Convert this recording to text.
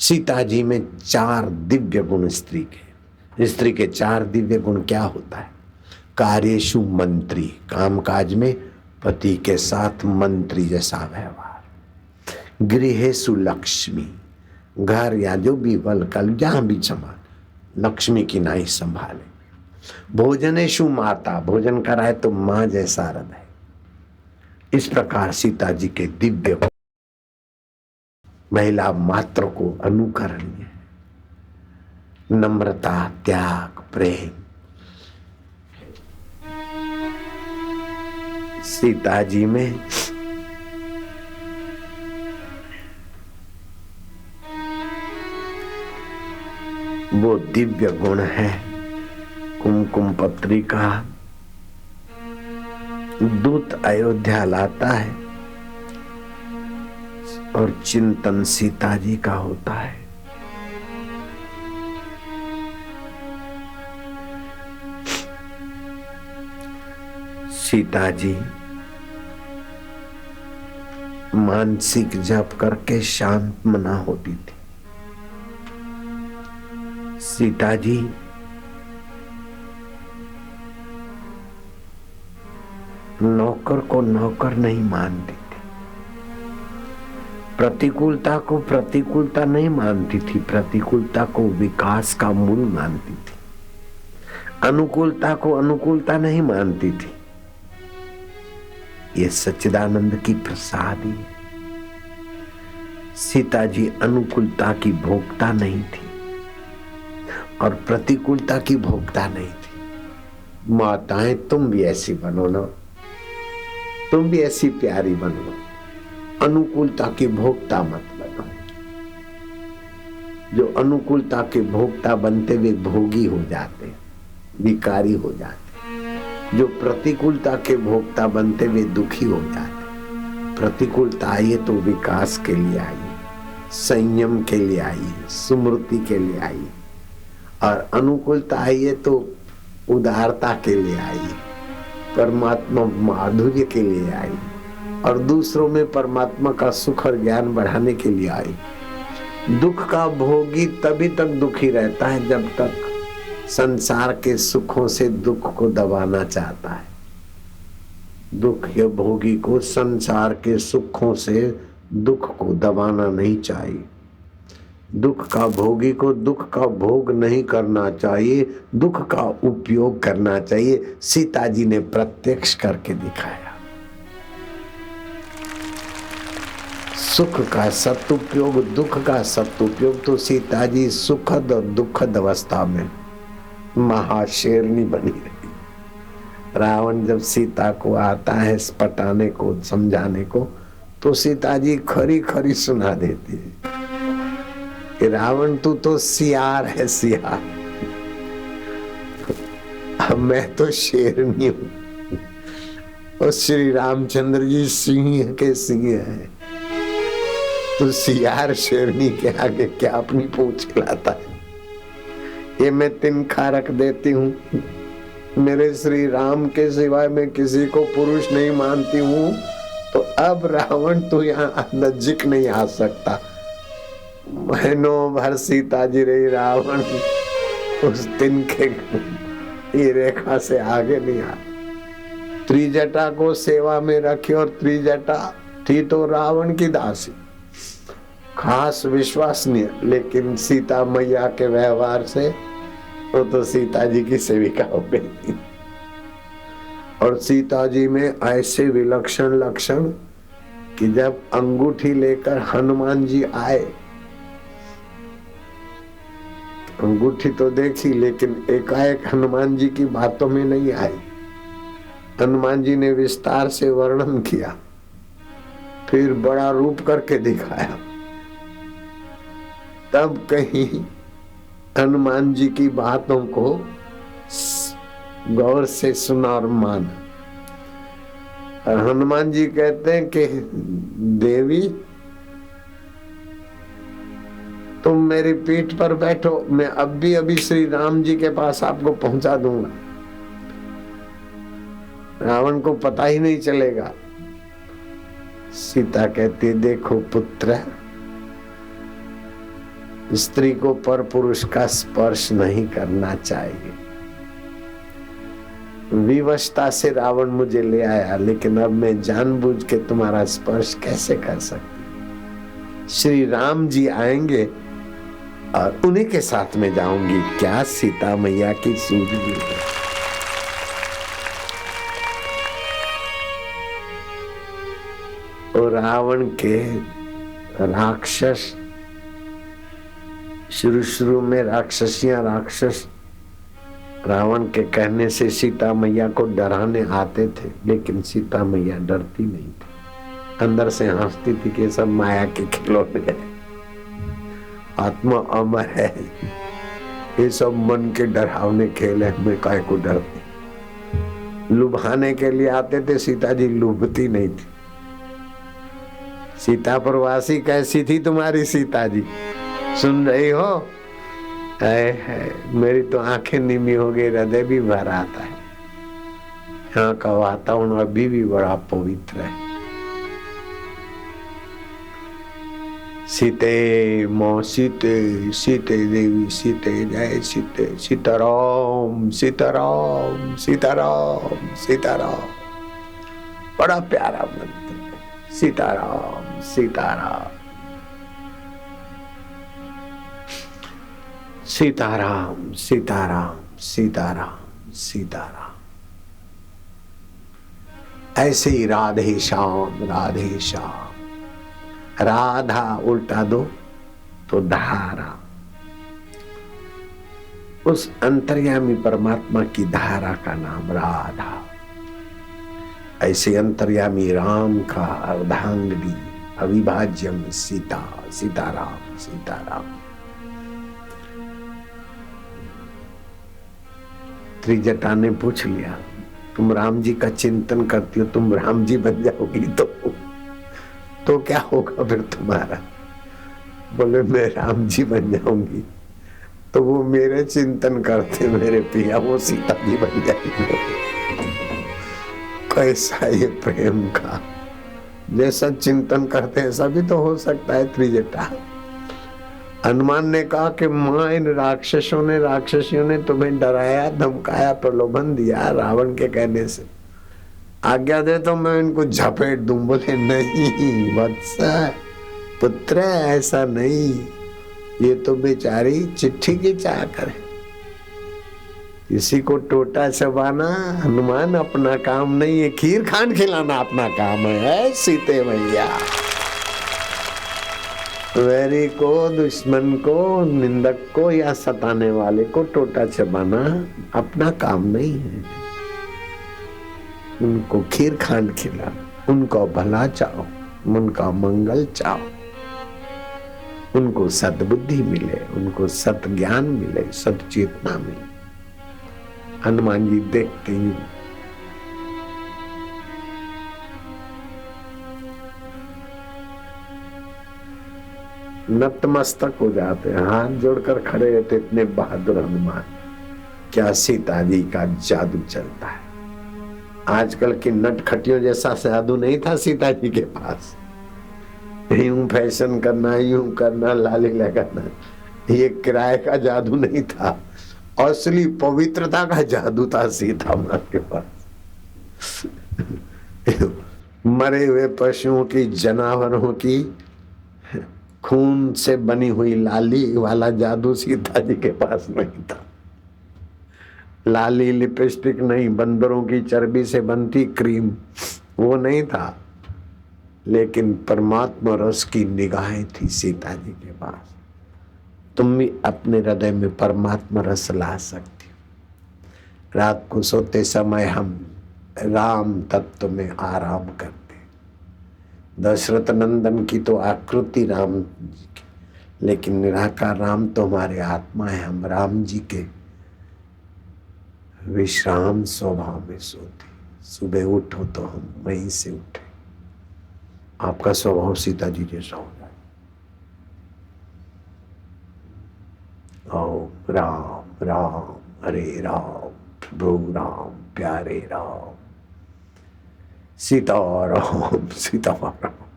सीता जी में 4 दिव्य गुण स्त्री के। स्त्री के 4 दिव्य गुण क्या होता है? कार्येषु मंत्री, कामकाज में पति के साथ मंत्री जैसा व्यवहार। गृहेषु लक्ष्मी, घर या जो भी वलकल जहां भी संभाल, लक्ष्मी की नाई संभाले। भोजनेषु माता, भोजन कराए तो मां जैसा हृदय। इस प्रकार सीता जी के दिव्य महिला मात्र को अनुकरणीय, नम्रता, त्याग, प्रेम। सीता जी में वो दिव्य गुण है। कुमकुम पत्री का दूत अयोध्या लाता है और चिंतन सीता जी का होता है। सीता जी मानसिक जप करके शांत मना होती थी। सीता जी नौकर को नौकर नहीं मानती थी, प्रतिकूलता को प्रतिकूलता नहीं मानती थी, प्रतिकूलता को विकास का मूल मानती थी, अनुकूलता को अनुकूलता नहीं मानती थी। ये सच्चिदानंद की प्रसादी है। सीता जी अनुकूलता की भोक्ता नहीं थी और प्रतिकूलता की भोक्ता नहीं थी। माताएं तुम भी ऐसी बनो ना, तुम भी ऐसी प्यारी बनो, अनुकूलता की भोक्ता मत बनो। जो अनुकूलता के भोक्ता बनते वे भोगी हो जाते, विकारी हो जाते। जो प्रतिकूलता के भोक्ता बनते वे दुखी हो जाते। प्रतिकूलता आई है तो विकास के लिए आई, संयम के लिए आई, स्मृति के लिए आई, और अनुकूलता आई है तो उदारता के लिए आई, परमात्मा माधुर्य के लिए आई, और दूसरों में परमात्मा का सुख और ज्ञान बढ़ाने के लिए आई। दुख का भोगी तभी तक दुखी रहता है जब तक संसार के सुखों से दुख को दबाना चाहता है। दुख के भोगी को संसार के सुखों से दुख को दबाना नहीं चाहिए। दुख का भोगी को दुख का भोग नहीं करना चाहिए, दुख का उपयोग करना चाहिए। सीता जी ने प्रत्यक्ष करके दिखाया। सुख का सदुपयोग, दुख का सदुपयोग। तो सीता जी सुखद और दुखद अवस्था में महाशेरनी बनी रही। रावण जब सीता को आता है पटाने को, समझाने को, तो सीता जी खरी खरी सुना देती है कि रावण तू तो सियार है, सियार, अब मैं तो शेरनी हूं और श्री रामचंद्र जी सिंह के सिंह है। तो सियार शेरनी के आगे क्या अपनी पूंछ हिलाता है? ये मैं तिनखा रख देती हूँ। मेरे श्री राम के सिवाय मैं किसी को पुरुष नहीं मानती हूँ, तो अब रावण तो यहाँ नजदीक नहीं आ सकता। महीनों भर सीता जी रही, रावण उस तिनके की रेखा से आगे नहीं आ। त्रिजटा को सेवा में रखी, और त्रिजटा थी तो रावण की दासी, खास विश्वसनीय, लेकिन सीता मैया के व्यवहार से वो तो सीता जी की सेविका हो गई। और सीता जी में ऐसे विलक्षण लक्षण कि जब अंगूठी लेकर हनुमान जी आए, अंगूठी तो देखी लेकिन एकाएक हनुमान जी की बातों में नहीं आई। हनुमान जी ने विस्तार से वर्णन किया, फिर बड़ा रूप करके दिखाया, तब कहीं हनुमान जी की बातों को गौर से सुना और माना। और हनुमान जी कहते हैं कि देवी तुम मेरी पीठ पर बैठो, मैं अभी श्री राम जी के पास आपको पहुंचा दूंगा, रावण को पता ही नहीं चलेगा। सीता कहती देखो पुत्र, स्त्री को पर पुरुष का स्पर्श नहीं करना चाहिए। विवशता से रावण मुझे ले आया, लेकिन अब मैं जानबूझ के तुम्हारा स्पर्श कैसे कर सकती। श्री राम जी आएंगे और उन्हीं के साथ में जाऊंगी। क्या सीता मैया की सूझबूझ है। और रावण के राक्षस, शुरू में राक्षसियां राक्षस रावण के कहने से सीता मैया को डराने आते थे, लेकिन सीता मैया डरती नहीं थी। अंदर से हंसती थी कि सब माया के खिलौने हैं, आत्मा अमर है, ये सब मन के डरावने खेल है, मैं काय को डरती। लुभाने के लिए आते थे, सीता जी लुभती नहीं थी। सीता प्रवासी कैसी थी तुम्हारी सीता जी, सुन रही हो? मेरी तो आंखें नीमी हो गई, हृदय भी भर आता है। यहाँ का वातावरण अभी भी बड़ा पवित्र है। सीते मो सीते, सीते देवी सीते, जय सीते, सीताराम सीताराम सीताराम सीताराम। बड़ा प्यारा मंत्र, सीताराम सीताराम सीताराम सीताराम सीताराम सीताराम। ऐसे ही राधे श्याम राधे श्याम। राधा उल्टा दो तो धारा, उस अंतर्यामी परमात्मा की धारा का नाम राधा। ऐसे अंतर्यामी राम का अर्धांगिनी अविभाज्यम सीता, सीताराम सीताराम। त्रिजटा ने पूछ लिया, तुम राम जी का चिंतन करती हो, तुम राम जी बन जाओगी तो क्या होगा फिर तुम्हारा? बोले मैं राम जी बन जाऊंगी तो वो मेरे चिंतन करते मेरे पिया, वो सीता जी बन जाएंगे। कैसा ये प्रेम का, जैसा चिंतन करते हैं ऐसा भी तो हो सकता है। त्रिजटा हनुमान ने कहा कि मां इन राक्षसों ने राक्षसियों ने तुम्हें डराया, धमकाया, प्रलोभन दिया रावण के कहने से, आज्ञा दे तो मैं इनको झपेट दूं। बोले नहीं वत्स पुत्र, ऐसा नहीं, ये तो बेचारी चिट्ठी की चाह करे, किसी को टोटा चबाना हनुमान अपना काम नहीं है, खीर खांड खिलाना अपना काम है। सीते मैया वैरी को, दुश्मन को, निंदक को या सताने वाले को टोटा चबाना अपना काम नहीं है। उनको खीर खांड खिला, उनको भला चाहो, उनका मंगल चाहो, उनको सद्बुद्धि मिले, उनको सत ज्ञान मिले, सत चेतना मिले। हनुमान जी देखते ही नतमस्तक हो जाते, हाथ जोड़कर खड़े रहते। इतने बहादुर हनुमान, क्या सीता जी का जादू चलता है। आजकल की नटखटियों जैसा जादू नहीं था सीता जी के पास। यूं फैशन करना, यूं करना, लाली लगाना, ये किराए का जादू नहीं था, असली पवित्रता का जादू था सीता मां के पास। मरे हुए पशुओं की, जानवरों की खून से बनी हुई लाली वाला जादू सीता जी के पास नहीं था। लाली लिपस्टिक नहीं, बंदरों की चर्बी से बनती क्रीम, वो नहीं था, लेकिन परमात्मा रस की निगाहें थी सीता जी के पास। तुम भी अपने हृदय में परमात्मा रस ला सकती हो। रात को सोते समय हम राम तत्व में आराम करते। दशरथ नंदन की तो आकृति राम जी की, लेकिन निराकार राम तो हमारे आत्मा है। हम राम जी के विश्राम स्वभाव में सोते। सुबह उठो तो हम वहीं से उठे। आपका स्वभाव सीता जी जैसा हो जाए। ओम राम राम हरे राम, प्रभु राम प्यारे राम, सीताराम सीताराम।